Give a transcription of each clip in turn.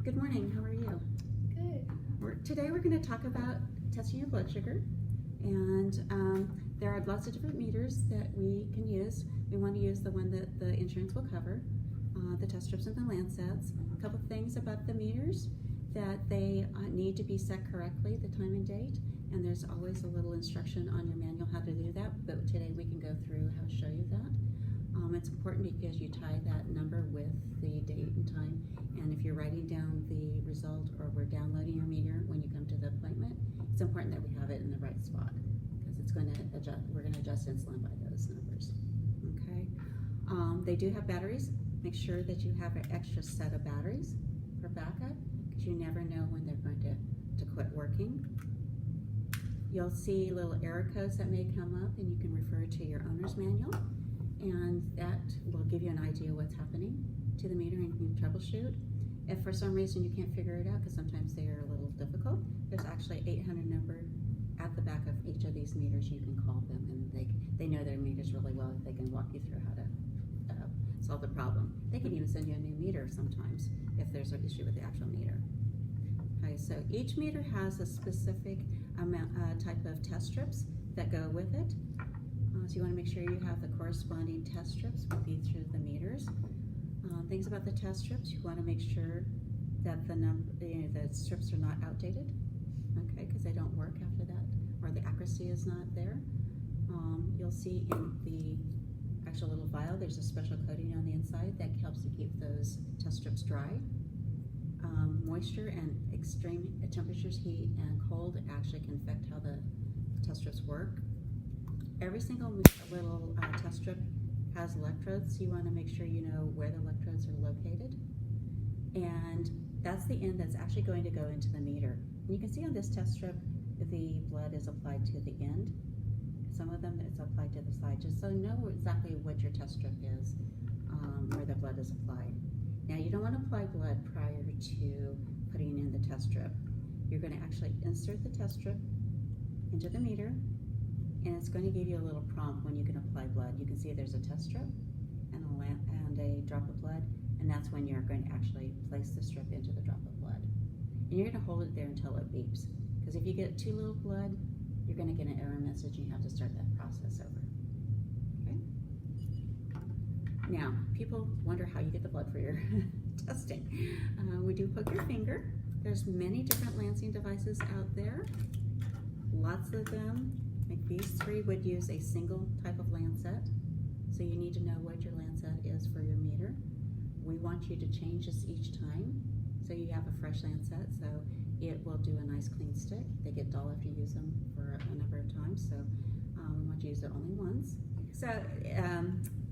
Good morning. How are you? Good. Today we're going to talk about testing your blood sugar, and there are lots of different meters that we can use. We want to use the one that the insurance will cover, the test strips and the Lancets. A couple things about the meters, that they need to be set correctly, the time and date, and there's always a little instruction on your manual how to do that, but today we can go through how to show you that. It's important because you tie that number with the date and time, and if you're writing down the result or we're downloading your meter when you come to the appointment, it's important that we have it in the right spot because it's going to adjust. We're going to adjust insulin by those numbers. Okay. They do have batteries. Make sure that you have an extra set of batteries for backup because you never know when they're going to quit working. You'll see little error codes that may come up, and you can refer to your owner's manual. And that will give you an idea what's happening to the meter, and you can troubleshoot. If for some reason you can't figure it out, because sometimes they are a little difficult, there's actually 800 number at the back of each of these meters. You can call them, and they know their meters really well. They can walk you through how to solve the problem. They can even send you a new meter sometimes if there's an issue with the actual meter. Okay, so each meter has a specific type of test strips that go with it. So you want to make sure you have the corresponding test strips with each of the meters. Things about the test strips, you want to make sure that the strips are not outdated, okay, because they don't work after that, or the accuracy is not there. You'll see in the actual little vial, there's a special coating on the inside that helps to keep those test strips dry. Moisture and extreme temperatures, heat and cold, actually can affect how the test strips work. Every single little test strip has electrodes, so you want to make sure you know where the electrodes are located. And that's the end that's actually going to go into the meter. And you can see on this test strip, the blood is applied to the end. Some of them it's applied to the side, just so you know exactly what your test strip is, where the blood is applied. Now you don't want to apply blood prior to putting in the test strip. You're going to actually insert the test strip into the meter, and it's going to give you a little prompt when you can apply blood. You can see there's a test strip and a drop of blood, and that's when you're going to actually place the strip into the drop of blood. And you're going to hold it there until it beeps, because if you get too little blood, you're going to get an error message and you have to start that process over. Okay? Now, people wonder how you get the blood for your testing. We do poke your finger. There's many different lancing devices out there, lots of them. Like these three would use a single type of Lancet, so you need to know what your Lancet is for your meter. We want you to change this each time, so you have a fresh Lancet, so it will do a nice clean stick. They get dull after you use them for a number of times, so we want you to use it only once. So,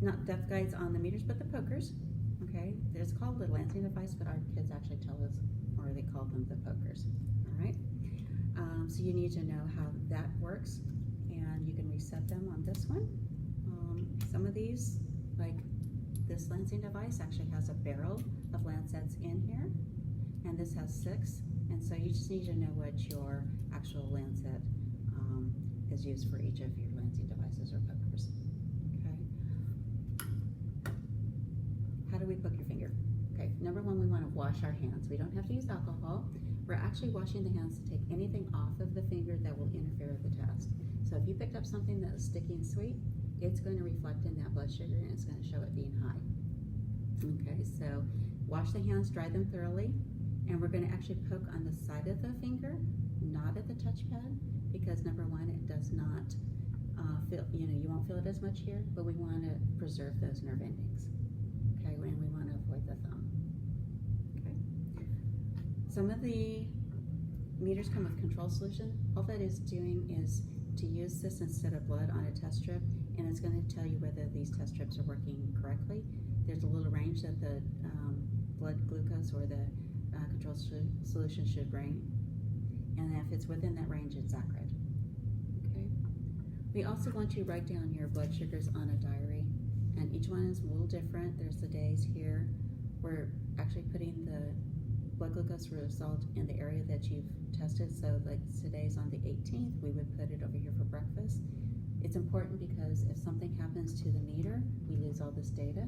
not depth guides on the meters, but the pokers. Okay, there's called the lancing device, but our kids actually tell us, or they call them the pokers. All right, so you need to know how that works. And you can reset them on this one. Some of these, like this lancing device, actually has a barrel of Lancets in here, and this has 6. And so you just need to know what your actual Lancet is used for each of your lancing devices or pokers. Okay. How do we poke your finger? Okay. Number one, we want to wash our hands. We don't have to use alcohol. We're actually washing the hands to take anything off of the finger that will interfere with the test. So if you picked up something that was sticky and sweet, it's going to reflect in that blood sugar and it's going to show it being high. Okay, so wash the hands, dry them thoroughly, and we're going to actually poke on the side of the finger, not at the touchpad, because number one, it does not feel, you won't feel it as much here, but we want to preserve those nerve endings. Okay, and we want to avoid the thumb. Okay. Some of the meters come with control solution. All that is doing is to use this instead of blood on a test strip, and it's going to tell you whether these test strips are working correctly. There's a little range that the blood glucose or the control solution should bring, and if it's within that range, it's accurate. Okay. We also want you to write down your blood sugars on a diary, and each one is a little different. There's the days here. We're actually putting the blood glucose result in the area that you've tested. So like today's on the 18th, we would put it over here for breakfast. It's important because if something happens to the meter, we lose all this data.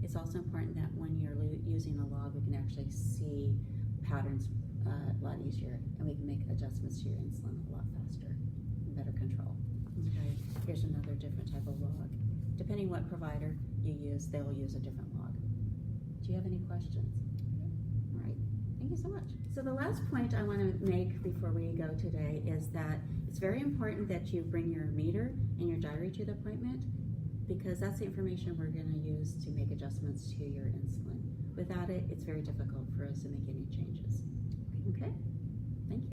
It's also important that when you're using a log, we can actually see patterns a lot easier, and we can make adjustments to your insulin a lot faster and better control. Okay, here's another different type of log. Depending what provider you use, they will use a different log. Do you have any questions? All right, thank you so much. So the last point I want to make before we go today is that it's very important that you bring your meter and your diary to the appointment, because that's the information we're going to use to make adjustments to your insulin. Without it, it's very difficult for us to make any changes. Okay?